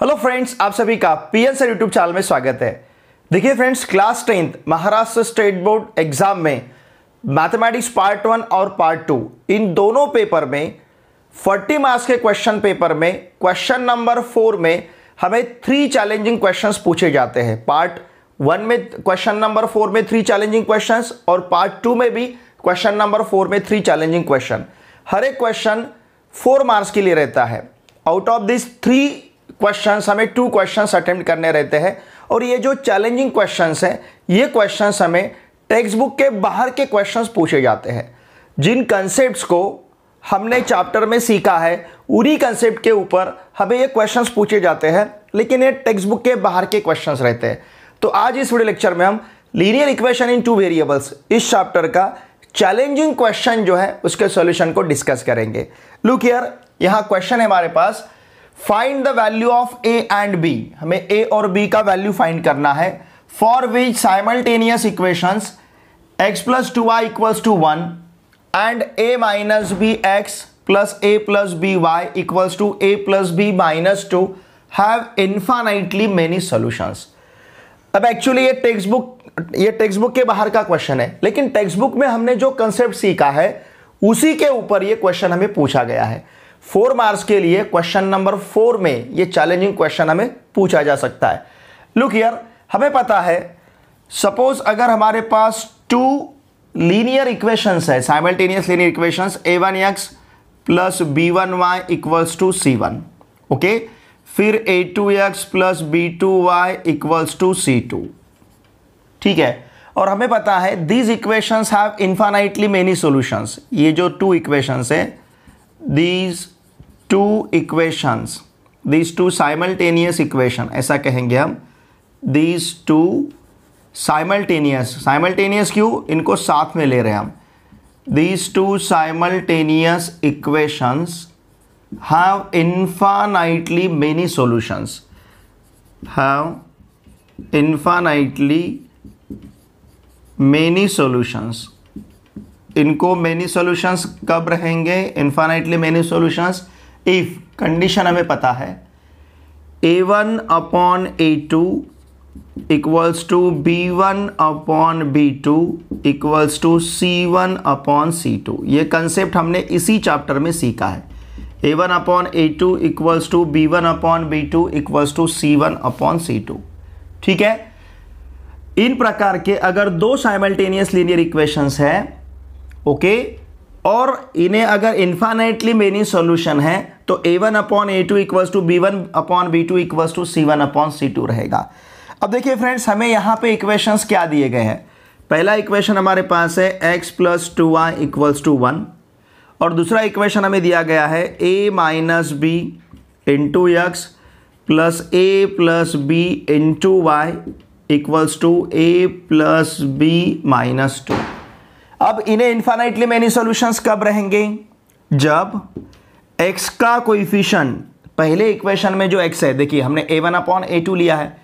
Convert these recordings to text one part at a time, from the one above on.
Hello friends, आप सभी का पीएन सर यूट्यूब चैनल में स्वागत है। देखिए friends, class 10th Maharashtra state board exam में मैथमेटिक्स पार्ट 1 और पार्ट 2 इन दोनों पेपर में 40 मार्क्स के क्वेश्चन पेपर में क्वेश्चन नंबर 4 में हमें 3 चैलेंजिंग क्वेश्चंस पूछे जाते हैं। पार्ट 1 में क्वेश्चन नंबर 4 में 3 चैलेंजिंग क्वेश्चंस और पार्ट 2 में भी क्वेश्चन नंबर 4 में 3 चैलेंजिंग क्वेश्चन। हर एक क्वेश्चन 4 मार्क्स के लिए रहता है। आउट ऑफ दिस 3 क्वेश्चंस हमें 2 क्वेश्चंस अटेम्प्ट करने रहते हैं और ये जो चैलेंजिंग क्वेश्चंस हैं ये क्वेश्चंस हमें टेक्स्ट बुक के बाहर के क्वेश्चंस पूछे जाते हैं। जिन कंसेप्ट्स को हमने चैप्टर में सीखा है उन्हीं कंसेप्ट के ऊपर हमें ये क्वेश्चंस पूछे जाते हैं, लेकिन ये टेक्स्ट बुक के बाहर के क्वेश्चंस रहते हैं। तो आज इस वीडियो लेक्चर में हम लीनियर इक्वेशन इन 2 वेरिएबल्स इस चैप्टर का चैलेंजिंग क्वेश्चन जो है उसके सॉल्यूशन को डिस्कस करेंगे। लुक हियर, यहाँ क्वेश्चन है हमारे पास, find the value of a and b. हमें ए और बी का वैल्यू फाइंड करना है for which simultaneous equations x + 2y = 1 and a - bx + a + by = a + b - 2 have infinitely many solutions. अब एक्चुअली ये टेक्स्ट बुक के बाहर का क्वेश्चन है, लेकिन टेक्स्ट बुक में हमने जो कंसेप्ट सीखा है उसी के ऊपर ये क्वेश्चन हमें पूछा गया है। 4 मार्क्स के लिए क्वेश्चन नंबर 4 में ये चैलेंजिंग क्वेश्चन हमें पूछा जा सकता है। लुक हियर, हमें पता है सपोज अगर हमारे पास 2 लीनियर इक्वेशंस है, simultaneous linear equations a1x + b1y = c1, okay, फिर a2x + b2y = c2, ठीक है। और हमें पता है these equations have infinitely many solutions. ये जो 2 इक्वेशंस है, these two simultaneous equation, ऐसा कहेंगे हम, these two simultaneous क्यों, इनको साथ में ले रहे हैं हम। these two simultaneous equations have infinitely many solutions, इनको मेनी सॉल्यूशंस कब रहेंगे, infinitely many solutions, if condition हमें पता है a1/a2 = b1/b2 = c1/c2। ये कंसेप्ट हमने इसी चैप्टर में सीखा है। a1/a2 = b1/b2 = c1/c2, ठीक है। इन प्रकार के अगर 2 साइमल्टेनियस लीनियर इक्वेशंस है, ओके, और इन्हें अगर इन्फिनिटली मेनी सॉल्यूशन है तो a1/a2 = b1/b2 = c1/c2 रहेगा। अब देखिए फ्रेंड्स, हमें यहां पे इक्वेशंस क्या दिए गए हैं। पहला इक्वेशन हमारे पास है x + 2y = 1 और दूसरा इक्वेशन हमें दिया गया है a - b × x + a + b × y = a + b - 2। अब इन्हें इन्फिनिटली मेनी सॉल्यूशंस कब रहेंगे, जब x का कोएफिशिएंट, पहले इक्वेशन में जो x है, देखिए हमने a1/a2 लिया है,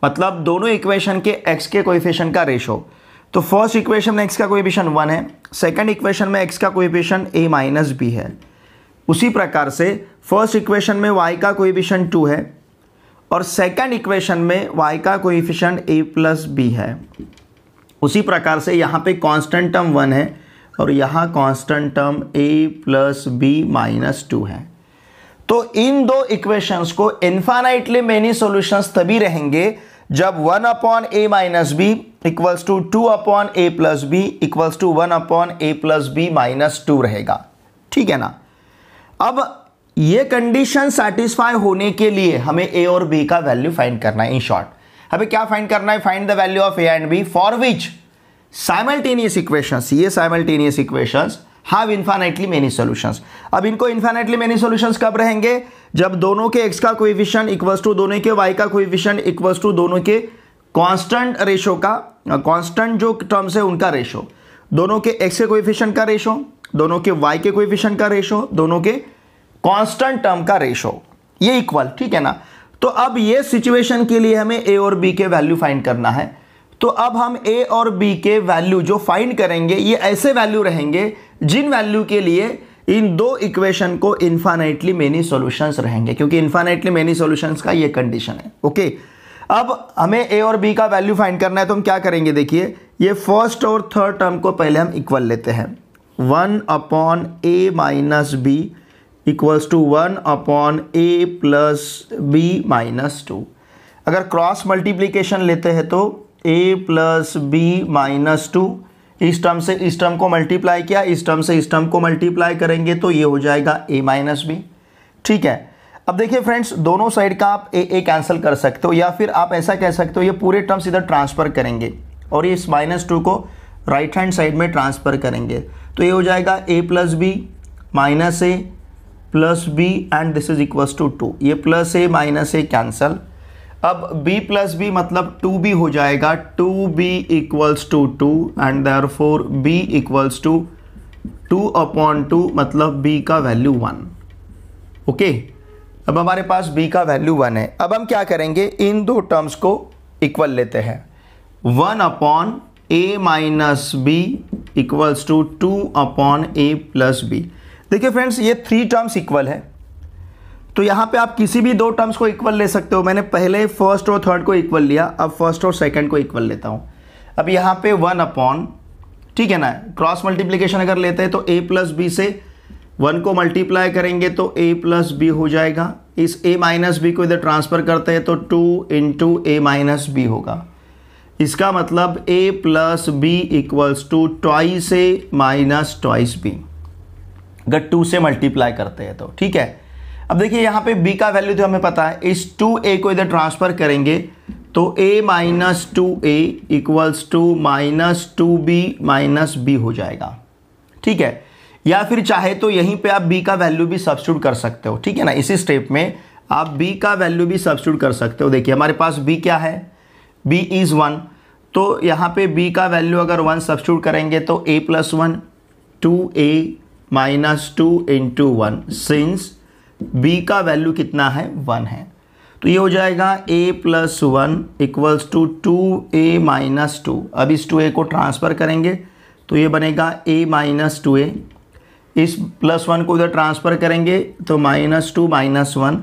मतलब दोनों इक्वेशन के x के कोएफिशिएंट का रेशो। तो फर्स्ट इक्वेशन में x का कोएफिशिएंट 1 है, सेकंड इक्वेशन में x का कोएफिशिएंट a - b है। उसी प्रकार से फर्स्ट इक्वेशन में y का कोएफिशिएंट 2 है और सेकंड इक्वेशन में y का कोएफिशिएंट a + b है। उसी प्रकार से यहाँ पे कांस्टेंट टर्म 1 है और यहाँ कांस्टेंट टर्म a + b - 2 है। तो इन 2 इक्वेशंस को इन्फिनिटली मेनी सॉल्यूशंस तभी रहेंगे जब 1/a - b = 2/a + b = 1/a + b - 2 रहेगा, ठीक है ना। अब ये कंडीशन सेटिस्फाई होने के लिए हमें a और b का वैल्यू फाइंड करना है। इन शॉर्ट हमें क्या फाइंड करना है, find the value of a and b for which simultaneous equations, ये simultaneous equations have infinitely many solutions. अब इनको इन्फिनिटली मेनी सॉल्यूशंस कब रहेंगे, जब दोनों के x का कोएफिशिएंट = दोनों के y का कोएफिशिएंट = दोनों के कांस्टेंट रेशो का, कांस्टेंट जो टर्म्स है उनका रेशो, दोनों के x के कोएफिशिएंट का रेशो, दोनों के y के कोएफिशिएंट का रेशो, दोनों के कांस्टेंट टर्म का रेशो, ये इक्वल, ठीक है ना। तो अब ये सिचुएशन के लिए हमें a और b के वैल्यू फाइंड करना है। तो अब हम a और b के वैल्यू जो फाइंड करेंगे ये ऐसे वैल्यू रहेंगे जिन वैल्यू के लिए इन दो इक्वेशन को इन्फाइनाइटली मेनी सॉल्यूशंस रहेंगे, क्योंकि इन्फाइनाइटली मेनी सॉल्यूशंस का ये कंडीशन है। ओके, अब हमें ए और बी का वैल्यू फाइंड करना है, तो हम क्या करेंगे, देखिए ये फर्स्ट और थर्ड टर्म को पहले हम इक्वल लेते हैं। 1/a minus b equals to 1/a plus b minus 2। अगर क्रॉस मल्टीप्लीकेशन लेते हैं तो a प्लस बी माइनस 2, इस टर्म से इस टर्म को मल्टीप्लाई किया, इस टर्म से इस टर्म को मल्टीप्लाई करेंगे तो ये हो जाएगा a माइनस बी। ठीक है, अब देखिए फ्रेंड्स, दोनों साइड का आप a कैंसिल कर सकते हो, या फिर आप ऐसा कह सकते हो ये पूरे टर्म्स इधर ट्रांसफर करेंगे और इस -2 को राइट हैंड साइड में ट्रांसफर करेंगे, तो ये हो जाएगा a plus b minus a plus b and this is equals to 2। ये plus a minus a cancel. अब b प्लस बी मतलब 2b हो जाएगा, 2b equals to 2 and therefore b equals to 2/2 मतलब b का वैल्यू 1। ओके, अब हमारे पास b का वैल्यू 1 है। अब हम क्या करेंगे, इन दो टर्म्स को इक्वल लेते हैं। 1/a minus b equals to 2/a plus b. देखिए फ्रेंड्स, ये 3 टर्म्स इक्वल है, तो यहाँ पे आप किसी भी 2 टर्म्स को इक्वल ले सकते हो। मैंने पहले फर्स्ट और थर्ड को इक्वल लिया, अब फर्स्ट और सेकंड को इक्वल लेता हूँ। अब यहाँ पे 1/, ठीक है ना, क्रॉस मल्टीप्लिकेशन अगर लेते हैं तो a प्लस बी से 1 को मल्टीप्लाई करेंगे तो a प्लस बी हो जाएगा। इस a माइनस बी को इधर ट्रांसफर करते हैं तो 2 इंटू a माइनस बी होगा। इसका मतलब a plus b equals to twice a minus twice b, अगर 2 से मल्टीप्लाई करते हैं तो। ठीक है, अब देखिए यहाँ पे b का वैल्यू तो हमें पता है, इस 2a को इधर ट्रांसफर करेंगे तो a minus 2a equals to minus 2b minus b हो जाएगा। ठीक है, या फिर चाहे तो यहीं पे आप b का वैल्यू भी सब्स्टिट्यूट कर सकते हो। ठीक है ना, इसी स्टेप में आप b का वैल्यू भी सब्स्टिट्यूट कर सकते हो। देखिए हमारे पास b क्या है, b इज़ 1, तो यहाँ पे b का वैल्यू अगर 1 सब्स्टिट्यूट करेंगे तो a plus 1 2a minus 2 into 1, since b का वैल्यू कितना है, 1 है, तो ये हो जाएगा a plus 1 equals to 2a minus 2। अब इस 2a को ट्रांसफ़र करेंगे तो ये बनेगा a माइनस 2a, इस प्लस 1 को इधर ट्रांसफ़र करेंगे तो -2 माइनस 1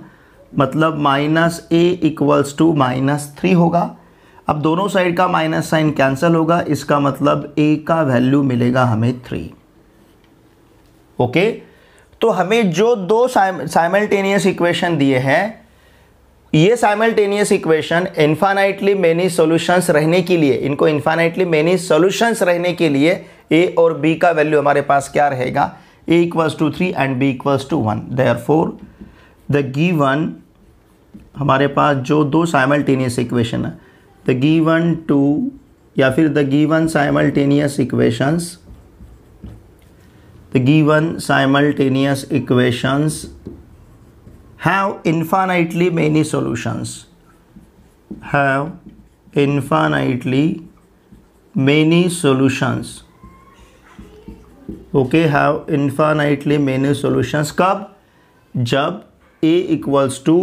मतलब माइनस a इक्वल्स टू -3 होगा। अब दोनों साइड का माइनस साइन कैंसिल होगा, इसका मतलब a का वैल्यू मिलेगा हमें 3। ओके, तो हमें जो 2 साइमल्टेनियस इक्वेशन दिए हैं, ये simultaneous equation infinitely many solutions रहने के लिए, इनको इन्फाइनाइटली मेनी सॉल्यूशंस रहने के लिए a और b का वैल्यू हमारे पास क्या रहेगा, a equals to 3 and b equals to 1। Therefore the given, हमारे पास जो 2 साइमल्टेनियस इक्वेशन है, द गिवन 2 या फिर the given simultaneous equations, the given simultaneous equations have infinitely many solutions, have infinitely many solutions। okay, have infinitely many solutions कब, जब a equals to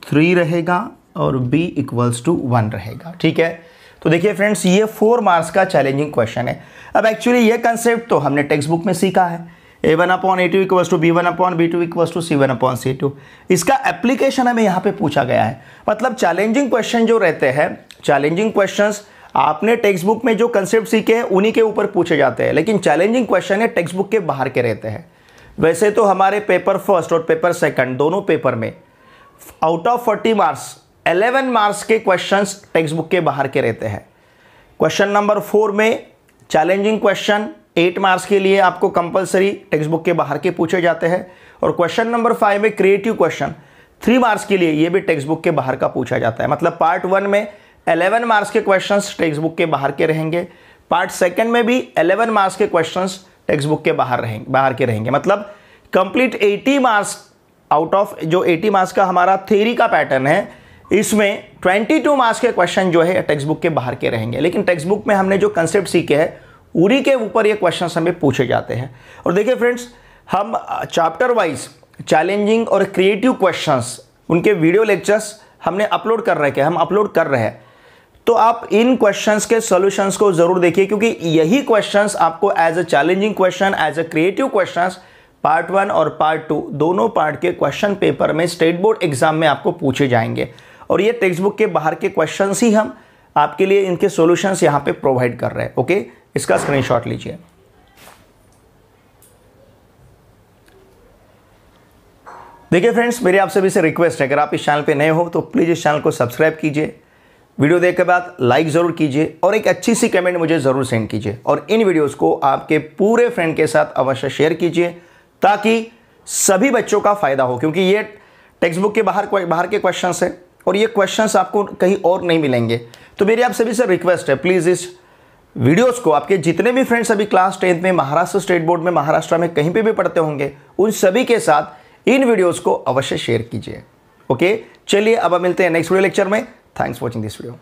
3 रहेगा और b इक्वल्स टू 1 रहेगा। ठीक है, तो देखिए फ्रेंड्स, ये 4 मार्क्स का चैलेंजिंग क्वेश्चन है। अब एक्चुअली ये कंसेप्ट तो हमने टेक्स्ट बुक में सीखा है, a1/a2 equals to b1/b2 equals to c1/c2। इसका एप्लीकेशन हमें यहाँ पे पूछा गया है। मतलब चैलेंजिंग क्वेश्चन जो रहते हैं, चैलेंजिंग क्वेश्चंस आपने टेक्स्ट बुक में जो कंसेप्ट सीखे हैं उन्हीं के ऊपर पूछे जाते हैं, लेकिन चैलेंजिंग क्वेश्चन है टेक्स्ट बुक के बाहर के रहते हैं। वैसे तो हमारे पेपर फर्स्ट और पेपर सेकंड दोनों पेपर में आउट ऑफ 40 मार्क्स 11 मार्क्स के क्वेश्चंस टेक्स्ट बुक के बाहर के रहते हैं। क्वेश्चन नंबर 4 में चैलेंजिंग क्वेश्चन 8 मार्क्स के लिए आपको कंपलसरी टेक्स्ट बुक के बाहर के पूछे जाते हैं, और क्वेश्चन नंबर 5 में क्रिएटिव क्वेश्चन 3 मार्क्स के लिए ये भी टेक्स्ट बुक के बाहर का पूछा जाता है। मतलब पार्ट 1 में 11 मार्क्स के क्वेश्चंस टेक्स्ट बुक के बाहर के रहेंगे, पार्ट 2 में भी 11 मार्क्स के क्वेश्चंस टेक्स्ट बुक के बाहर के रहेंगे। मतलब कंप्लीट 80 मार्क्स आउट ऑफ जो 80 मार्क्स का हमारा थ्योरी का पैटर्न है, इसमें 22 मार्क्स के क्वेश्चन जो है टेक्स्ट बुक के बाहर के रहेंगे। लेकिन टेक्स्ट बुक में हमने जो कंसेप्ट सीखे हैं उन्हीं के ऊपर ये क्वेश्चंस हमें पूछे जाते हैं। और देखिए फ्रेंड्स, हम चैप्टर वाइज चैलेंजिंग और क्रिएटिव क्वेश्चंस उनके वीडियो लेक्चर्स हमने अपलोड कर रखे हैं, हम अपलोड कर रहे हैं, तो आप इन क्वेश्चंस के सॉल्यूशंस को जरूर देखिए, क्योंकि यही क्वेश्चंस आपको as a challenging question, as a creative questions part 1 और पार्ट 2 दोनों पार्ट के क्वेश्चन पेपर में स्टेट बोर्ड एग्जाम में आपको पूछे जाएंगे, और ये टेक्स्ट बुक के बाहर के क्वेश्चंस ही हम आपके लिए इनके सॉल्यूशंस यहाँ पे प्रोवाइड कर रहे हैं। ओके, इसका स्क्रीनशॉट लीजिए। देखिए फ्रेंड्स, मेरी आपसे भी से रिक्वेस्ट है, अगर आप इस चैनल पे नए हो तो प्लीज़ इस चैनल को सब्सक्राइब कीजिए, वीडियो देखने के बाद लाइक ज़रूर कीजिए और एक अच्छी सी कमेंट मुझे ज़रूर सेंड कीजिए, और इन वीडियोस को आपके पूरे फ्रेंड के साथ अवश्य शेयर कीजिए ताकि सभी बच्चों का फ़ायदा हो, क्योंकि ये टेक्स्ट बुक के बाहर के क्वेश्चंस है और ये क्वेश्चंस आपको कहीं और नहीं मिलेंगे। तो मेरी आप सभी से रिक्वेस्ट है, प्लीज़ इस वीडियोस को आपके जितने भी फ्रेंड्स अभी क्लास 10th में महाराष्ट्र स्टेट बोर्ड में, महाराष्ट्र में कहीं पे भी पढ़ते होंगे, उन सभी के साथ इन वीडियोस को अवश्य शेयर कीजिए। ओके, चलिए अब मिलते हैं नेक्स्ट वीडियो लेक्चर में। Thanks for watching this video.